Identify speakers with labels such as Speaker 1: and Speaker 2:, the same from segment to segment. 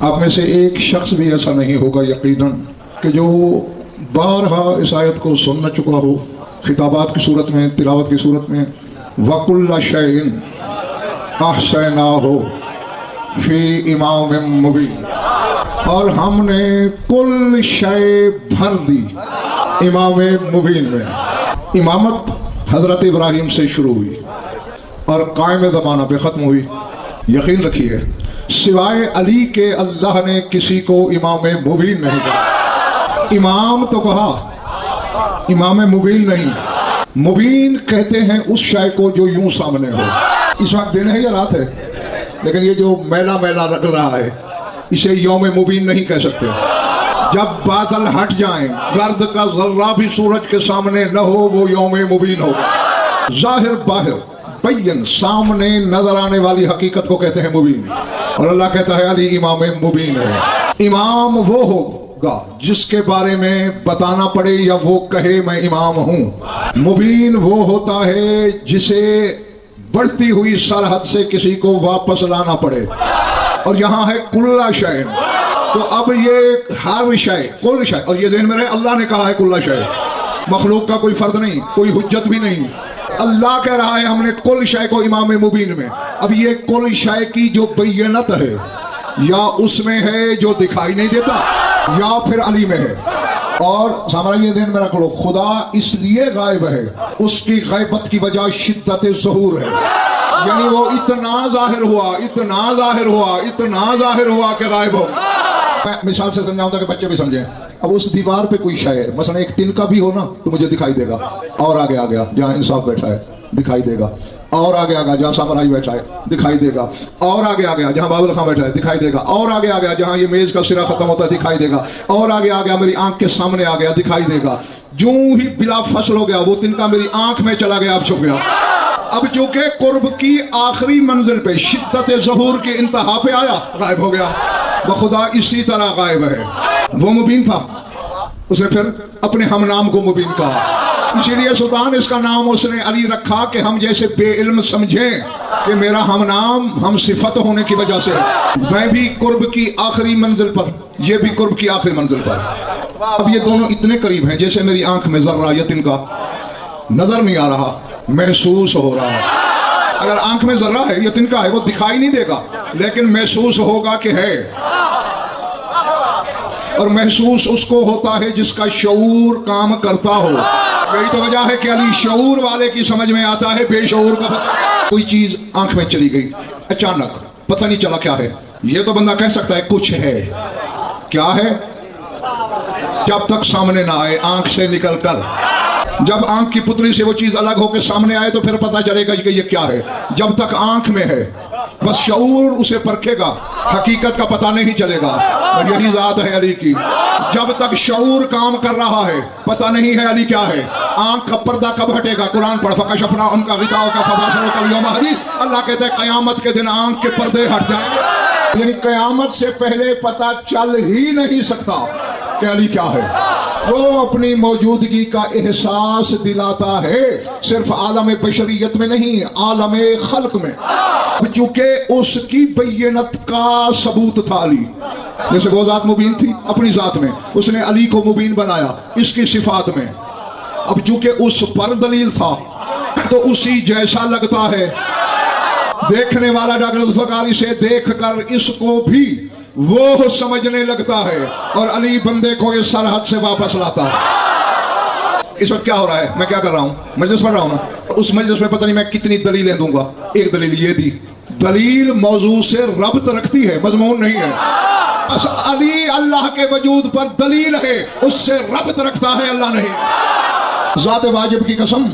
Speaker 1: آپ میں سے ایک شخص بھی ایسا نہیں ہوگا یقیناً کہ جو بارہا اس آیت کو سن چکا ہو، خطابات کی صورت میں، تلاوت کی صورت میں، وَكُلَّ شَيْءٍ أَحْصَيْنَاهُ فِي إِمَامٍ مُبِينٍ، اور ہم نے کل شے بھر دی امام مبین میں۔ امامت حضرت ابراہیم سے شروع ہوئی اور قائم زمانہ پہ ختم ہوئی۔ یقین رکھیے سوائے علی کے اللہ نے کسی کو امام مبین نہیں کہا۔ امام تو کہا، امام مبین نہیں۔ مبین کہتے ہیں اس شے کو جو یوں سامنے ہو۔ اس وقت دن ہے یا رات ہے؟ لیکن یہ جو میلا میلا لگ رہا ہے اسے یوم مبین نہیں کہہ سکتے۔ جب بادل ہٹ جائیں، گرد کا ذرہ بھی سورج کے سامنے نہ ہو، وہ یوم مبین ہوگا۔ ظاہر باہر بین سامنے نظر آنے والی حقیقت کو کہتے ہیں مبین، اور اللہ کہتا ہے علی امام مبین ہے۔ امام وہ ہوگا جس کے بارے میں بتانا پڑے یا وہ کہے میں امام ہوں۔ مبین وہ ہوتا ہے جسے بڑھتی ہوئی سرحد سے کسی کو واپس لانا پڑے، اور یہاں ہے کل شے۔ تو اب یہ ہر شے، کل شے، اور یہ ذہن میں رہے اللہ نے کہا ہے کل شے، مخلوق کا کوئی فرد نہیں، کوئی حجت بھی نہیں۔ اللہ کہہ رہا ہے ہم نے کل شے کو امام مبین میں۔ اب یہ کل شے کی جو بینت ہے یا اس میں ہے جو دکھائی نہیں دیتا، یا پھر علی میں ہے۔ اور سامنے یہ ذہن میں رکھ لو، خدا اس لیے غائب ہے، اس کی غیبت کی وجہ شدت ظہور ہے، یعنی وہ اتنا ظاہر ہوا، اتنا ظاہر ہوا، اتنا ظاہر ہوا کہ غائب ہو۔ میں مثال سے سمجھاؤں تاکہ بچے بھی سمجھیں۔ اب اس دیوار پہ کوئی شے ہے، مثلا ایک تنکا بھی ہو نا تو مجھے دکھائی دے گا، اور آگے آ گیا جہاں انصاف بیٹھا ہے دکھائی دے گا، اور آگے آ گیا جہاں سامرائی بیٹھا ہے دکھائی دے گا، اور آگے آ گیا جہاں بابل خان بیٹھا ہے دکھائی دے گا، اور آگے آ گیا جہاں یہ میز کا سرا ختم ہوتا ہے دکھائی دے گا، اور آگے آ گیا میری آنکھ کے سامنے آ گیا دکھائی دے گا۔ جو ہی بلا فصل ہو گیا وہ تنکا میری آنکھ میں چلا گیا، اب چھپ گیا۔ اب چونکہ قرب کی آخری منزل پہ شدت ظہور کی انتہا پہ آیا، غائب ہو گیا۔ خدا اسی طرح غائب ہے۔ وہ مبین تھا، اسے پھر اپنے ہم نام کو مبین کہا، اسی لیے سلطان اس کا نام اس نے علی رکھا کہ ہم جیسے بے علم سمجھیں کہ میرا ہم نام ہم صفت ہونے کی وجہ سے میں بھی قرب کی آخری منزل پر، یہ بھی قرب کی آخری منزل پر۔ اب یہ دونوں اتنے قریب ہیں جیسے میری آنکھ میں ذرہ یا تنکا نظر نہیں آ رہا، محسوس ہو رہا ہے۔ اگر آنکھ میں ذرہ ہے یا تنکا ہے وہ دکھائی نہیں دے گا لیکن محسوس ہوگا کہ ہے، اور محسوس اس کو ہوتا ہے جس کا شعور کام کرتا ہو۔ یہی تو وجہ ہے کہ علی شعور والے کی سمجھ میں آتا ہے، بے شعور کا کوئی چیز آنکھ میں چلی گئی اچانک، پتہ نہیں چلا کیا ہے۔ یہ تو بندہ کہہ سکتا ہے کچھ ہے، کیا ہے؟ جب تک سامنے نہ آئے آنکھ سے نکل کر، جب آنکھ کی پتلی سے وہ چیز الگ ہو کے سامنے آئے تو پھر پتہ چلے گا کہ یہ کیا ہے۔ جب تک آنکھ میں ہے بس شعور اسے پرکھے گا، حقیقت کا پتہ نہیں چلے گا۔ اور یہی ذات ہے علی کی، جب تک شعور کام کر رہا ہے پتہ نہیں ہے علی کیا ہے۔ آنکھ کا پردہ کب ہٹے گا؟ قرآن پڑھ، فَكَشَفْنَا عَنْكَ غِطَاءَكَ فَبَصَرُكَ الْيَوْمَ حَدِيدٌ۔ اللہ کہتے ہیں قیامت کے دن آنکھ کے پردے ہٹ جائیں گے، یعنی قیامت سے پہلے پتہ چل ہی نہیں سکتا کہ علی کیا ہے۔ وہ اپنی موجودگی کا احساس دلاتا ہے، صرف عالم بشریت میں نہیں، عالم خلق میں، چونکہ اس کی بینت کا ثبوت تھا علی۔ جیسے وہ ذات مبین تھی اپنی ذات میں، اس نے علی کو مبین بنایا اس کی صفات میں۔ اب چونکہ اس پر دلیل تھا تو اسی جیسا لگتا ہے، دیکھنے والا ڈاکٹر ذوالفقار اسے دیکھ کر اس کو بھی وہ سمجھنے لگتا ہے، اور علی بندے کو اس سرحد سے واپس لاتا ہے۔ اس وقت کیا ہو رہا ہے؟ میں کیا کر رہا ہوں؟ مجلس پڑھ رہا ہوں نا، اس مجلس میں پتہ نہیں میں کتنی دلیلیں دوں گا۔ ایک دلیل یہ دی، دلیل موضوع سے ربط رکھتی ہے، مضمون نہیں ہے۔ بس علی اللہ کے وجود پر دلیل ہے، اس سے ربط رکھتا ہے، اللہ نہیں۔ ذات واجب کی قسم،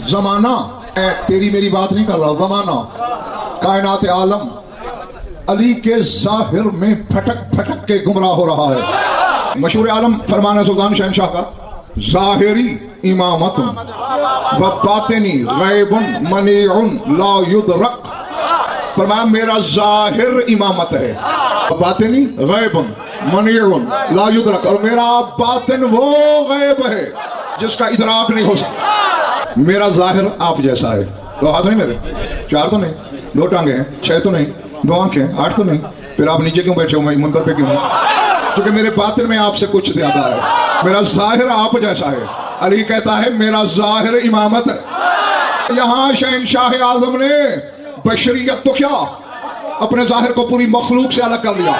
Speaker 1: زمانہ، میں تیری میری بات نہیں کر رہا، زمانہ، کائنات عالم علی کے ظاہر میں پھٹک پھٹک کے گمراہ ہو رہا ہے۔ مشہور عالم فرمان سلطان شہنشاہ کا، ظاہری امامت و باطنی غیب منیع لا یدرک، فرمایا میرا ظاہر امامت ہے، باطنی غیب منیع لا یدرک، اور میرا باطن وہ غیب ہے جس کا ادراک نہیں ہو سکتا۔ میرا ظاہر آپ جیسا ہے، دو ہاتھ نہیں میرے، چار تو نہیں، دو ٹانگیں ہیں، چھ تو نہیں، دو آنکھیں، آٹھ تو نہیں، پھر آپ نیچے کیوں بیٹھے ہو, میں منبر پہ کیوں ہوں؟ کیونکہ میرے باطن میں آپ سے کچھ زیادہ ہے, میرا ظاہر آپ جیسا ہے. علی کہتا ہے میرا ظاہر امامت ہے. یہاں شہنشاہ اعظم نے بشریت تو کیا, اپنے ظاہر کو پوری مخلوق سے الگ کر لیا.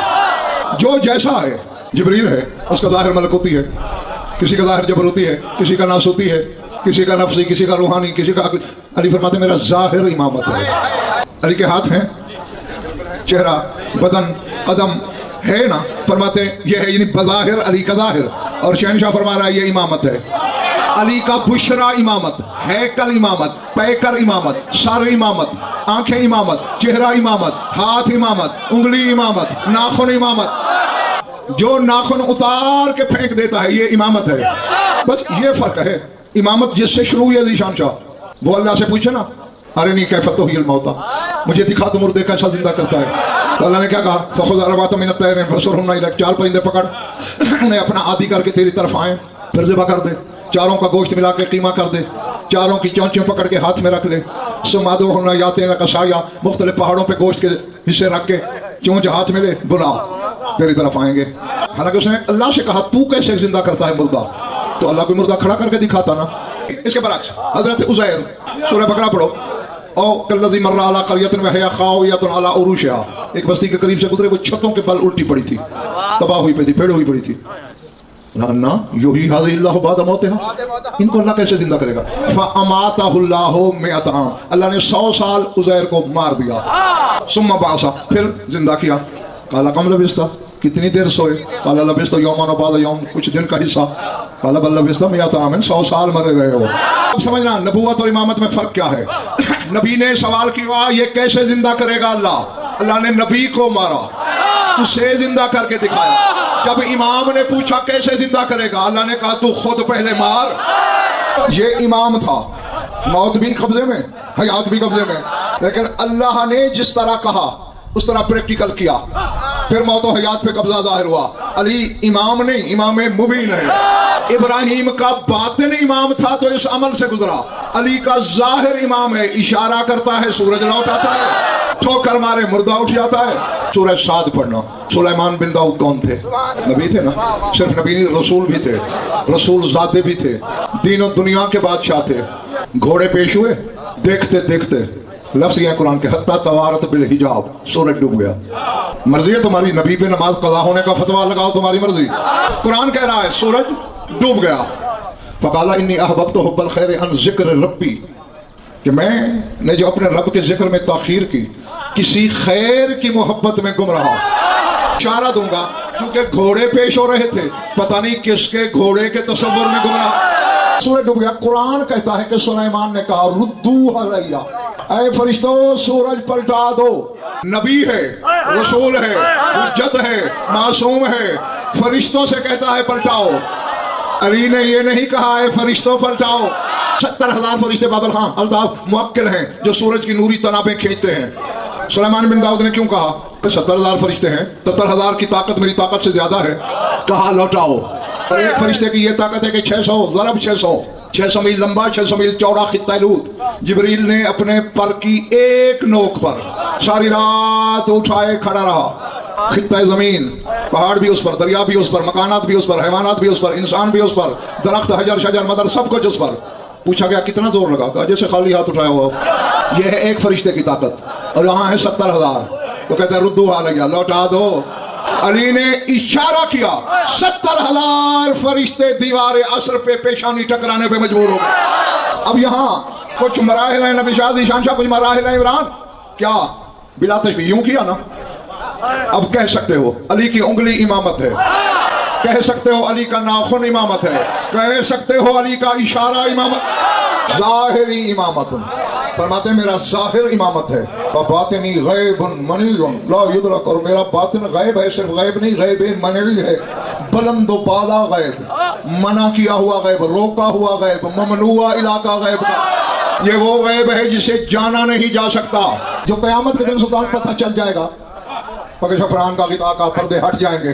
Speaker 1: جو جیسا ہے, جبریل ہے اس کا ظاہر ملکوتی ہے, کسی کا ظاہر جبروتی ہے, کسی کا ناسوتی ہے, کسی کا نفسی, کسی کا روحانی, کسی کا عقلی. علی فرماتے ہیں میرا ظاہر امامت ہے. علی کے ہاتھ ہیں, چہرہ, بدن, قدم ہے نا, فرماتے ہیں یہ ہے, یعنی بظاہر علی کا ظاہر. اور شہنشاہ فرما رہا ہے یہ امامت ہے. علی کا بشرا امامت, ہیکل امامت, پیکر امامت, سر امامت, آنکھیں امامت, چہرہ امامت, ہاتھ امامت, انگلی امامت, ناخن امامت. جو ناخن اتار کے پھینک دیتا ہے یہ امامت ہے. بس یہ فرق ہے. امامت جس سے شروع ہوئی علی شان شاہ, وہ اللہ سے پوچھے نا ارنی کیف تحیی الموتی, مجھے دکھا تو مردے کیسا زندہ کرتا ہے. تو اللہ نے کیا کہا, فخذ اربعۃ من الطیر فصرهن الیک, 4 پرندے پکڑ, انہیں اپنا عادی کر کے تیری طرف آئیں, پھر ذبح کر دے. 4 کا گوشت ملا کے قیمہ کر دے, 4 کی چونچیں پکڑ کے ہاتھ میں رکھ لے. ثم ادعوهن یاتینک سعیا, مختلف پہاڑوں پہ گوشت کے حصے رکھ کے چونچ ہاتھ میں لے, بلا, تیری طرف آئیں گے. حالانکہ اس نے اللہ سے کہا تو کیسے زندہ کرتا ہے مردہ, تو اللہ کوئی مردہ کھڑا کر کے دکھاتا نا. اس کے برعکس حضرت عزیر, سورہ بقرہ پڑھو, او کالذی مر علی قریۃ وہی خاویۃ علی عروشہا, ایک بستی کے قریب سے گزرے, وہ چھتوں کے بل الٹی پڑی تھی, تباہ ہوئی پڑی تھی, پھیڑ ہوئی پڑی تھی. نا یحیی ھذہ اللہ بعد موتہا, ان کو اللہ کیسے زندہ کرے گا. فاماتہ اللہ 100 عام, اللہ نے 100 سال عزیر کو مار دیا. ثم بعثہ, پھر زندہ کیا. قال کم لبثت, کتنی دیر سوئے. قال لبثت یوما بعد یوم, کچھ دن کا حصہ. قال بل لبثت 100 عام, 100 سال مرے رہے ہو. اب سمجھنا نبوت اور امامت میں فرق کیا ہے. نبی نے سوال کیا یہ کیسے زندہ کرے گا اللہ, اللہ نے نبی کو مارا, اسے زندہ کر کے دکھایا. جب امام نے پوچھا کیسے زندہ کرے گا, اللہ نے کہا تو خود پہلے مار. یہ امام تھا, موت بھی قبضے میں, حیات بھی قبضے میں, لیکن اللہ نے جس طرح کہا اس طرح پریکٹیکل کیا, پھر موت و حیات پہ قبضہ ظاہر ہوا. علی امام نہیں, امام مبین ہے. ابراہیم کا باطن امام تھا تو اس عمل سے گزرا. علی کا ظاہر امام ہے, اشارہ کرتا ہے سورج لوٹ آتا ہے, ٹھوکر مارے مردہ اٹھ جاتا ہے. سورہ صاد پڑھنا. سلیمان بن داؤد کون تھے, نبی تھے نا, صرف نبی نہیں رسول بھی تھے, رسول ذاتے بھی تھے, دین و دنیا کے بادشاہ تھے. گھوڑے پیش ہوئے, دیکھتے دیکھتے لفظ یہ قرآن کے حتی توارت بالحجاب, سورج ڈوب گیا. مرضی ہے تمہاری, نبی پہ نماز قضا ہونے کا فتویٰ لگاؤ, تمہاری مرضی. قرآن کہہ رہا ہے سورج ڈوب گیا. فقال انی احببت حب الخیر عن ذکر ربی, کہ میں نے جو اپنے رب کے ذکر میں تاخیر کی, کسی خیر کی محبت میں گم رہا. اشارہ دوں گا کیونکہ گھوڑے پیش ہو رہے تھے, پتہ نہیں کس کے گھوڑے کے تصور میں گم رہا. سورج ڈوب گیا. قرآن کہتا ہے کہ سلیمان نے کہا ردو علیہ, اے فرشتوں سورج پلٹا دو. نبی ہے, رسول ہے, حجت ہے, معصوم ہے, فرشتوں سے کہتا ہے پلٹاؤ. علی نے یہ نہیں کہا اے فرشتوں پلٹاؤ. 70,000 فرشتے بابل خان الطاف موکل ہیں جو سورج کی نوری تنابیں کھینچتے ہیں. سلیمان بن داؤد نے کیوں کہا 70,000 فرشتے ہیں, 70,000 کی طاقت میری طاقت سے زیادہ ہے, کہا لوٹاؤ. اور ایک فرشتے کی یہ طاقت ہے کہ 600 ضرب 600 میل لمبا, 600 میل چوڑا خطہ لوط. جبریل نے اپنے پر کی ایک نوک پر ساری رات اٹھائے کھڑا رہا. خطہ زمین, پہاڑ بھی اس پر, دریا بھی اس پر, مکانات بھی اس پر, حیوانات بھی اس پر, انسان بھی اس پر, درخت, حجر, شجر, مدر, سب کچھ اس پر. پوچھا گیا کتنا زور لگا, کہا جیسے خالی ہاتھ اٹھایا ہوا. یہ ہے ایک فرشتے کی طاقت, اور یہاں ہے 70,000. تو کہتا ہے ردو آ لگیا, لوٹا دو. علی نے اشارہ کیا, 70,000 فرشتے دیوار عصر پہ پیشانی ٹکرانے پہ مجبور ہو گئے. اب یہاں کچھ مراحل ہیں نبی شاہ ذیشان شاہ, کچھ مراحل ہیں عمران, کیا بلا تشبیہ یوں کیا نا. اب کہہ سکتے ہو علی کی انگلی امامت ہے, کہہ سکتے ہو علی کا ناخن امامت ہے, کہہ سکتے ہو علی کا اشارہ امامت. ظاہری امامت, فرماتے ہیں میرا ظاہر امامت ہے. باطنی غیب منی لا یدرک, اور میرا باطن غیب ہے, صرف غیب نہیں, غیب منعی ہے, بلند و بالا غیب, منع کیا ہوا غیب, روکا ہوا غیب, ممنوع علاقہ غیب کا. یہ وہ غیب ہے جسے جانا نہیں جا سکتا, جو قیامت کے دن سلطان پتہ چل جائے گا. پکش افران کا غطا کا پردے ہٹ جائیں گے,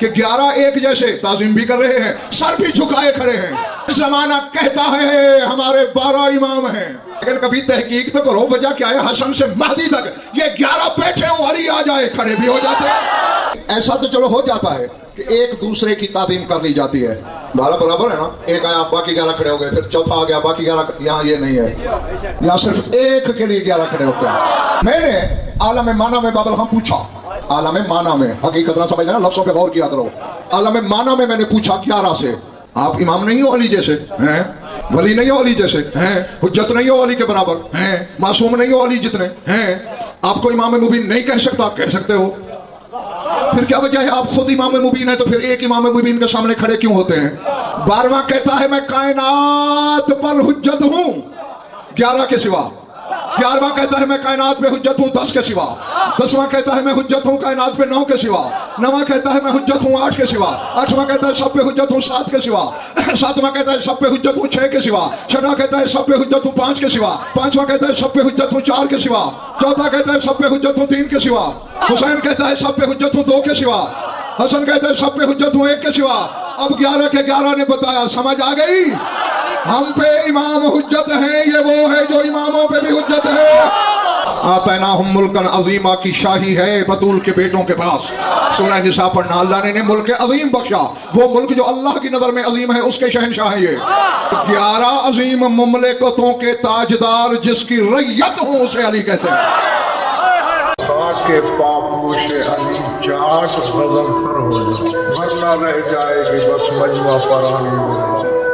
Speaker 1: کہ 11 ایک جیسے تعظیم بھی کر رہے ہیں, سر بھی جھکائے کھڑے ہیں. زمانہ کہتا ہے ہمارے 12 امام ہیں, لیکن کبھی تحقیق تو کرو وجہ کیا ہے. حسن سے مہدی تک یہ 11 بیٹھے ہوں, علی آ جائے کھڑے بھی ہو جاتے ہیں. ایسا تو چلو ہو جاتا ہے کہ ایک دوسرے کی تعظیم کر لی جاتی ہے, بارہ برابر ہے نا, ایک آیا باقی 11 کھڑے ہو گئے, پھر چوتھا آ گیا باقی 11. یہاں یہ نہیں ہے, یہاں صرف ایک کے لیے 11 کھڑے ہوتے ہیں. میں نے عالم معنی میں باب الغم پوچھا, عالم معنی میں, حقیقت نہ سمجھنا, لفظوں پہ غور کیا کرو. عالم معنی میں نے پوچھا 11 سے, آپ امام نہیں ہو علی جیسے ہیں, ولی نہیں ہو علی جیسے ہیں, حجت نہیں ہو علی کے برابر ہیں, معصوم نہیں ہو علی جتنے ہیں, آپ کو امام مبین نہیں کہہ سکتا, کہہ سکتے ہو. پھر کیا وجہ ہے, آپ خود امام مبین ہیں تو پھر ایک امام مبین کے سامنے کھڑے کیوں ہوتے ہیں؟ 12واں کہتا ہے میں کائنات پر حجت ہوں 11 کے سوا. 11واں کہتا ہے میں کائنات پہ حجت ہوں 10 کے سوا. 10واں کہتا ہے میں حجت ہوں کائنات پہ 9 کے سوا. 9واں کہتا ہے میں حجت ہوں 8 کے سوا. 8واں کہتا ہے سب پہ حجت ہوں 7 کے سوا. 7واں کہتا ہے سب پہ حجت ہوں 6 کے سوا. 6واں کہتا ہے سب پہ حجت ہوں 5 کے سوا. 5واں کہتا ہے سب پہ حجت ہوں 4 کے سوا. 4تھا کہتا ہے سب پہ حجت ہوں 3 کے سوا. حسین کہتا ہے سب پہ حجت ہوں 2 کے سوا. حسن کہتا ہے سب پہ حجت ہوں 1 کے سوا. اب 11 کے 11 نے بتایا, سمجھ آ گئی؟ ہم پہ امام حجت ہیں, یہ وہ ہے جو اماموں پہ بھی حجت ہے. آتیناہم ملکن عظیمہ کی شاہی ہے بطول کے بیٹوں کے پاس. سورہ نساء پڑھنا, اللہ نے ملک عظیم بخشا, وہ ملک جو اللہ کی نظر میں عظیم ہے اس کے شہنشاہ ہیں. یہ 11 عظیم مملکتوں کے تاجدار جس کی ریت ہوں اسے علی کہتے ہیں.
Speaker 2: کے پاپوش علی چاٹ غضب فر ہو جائے, ورنہ رہ جائے گی بس مجمع پرانی میرا.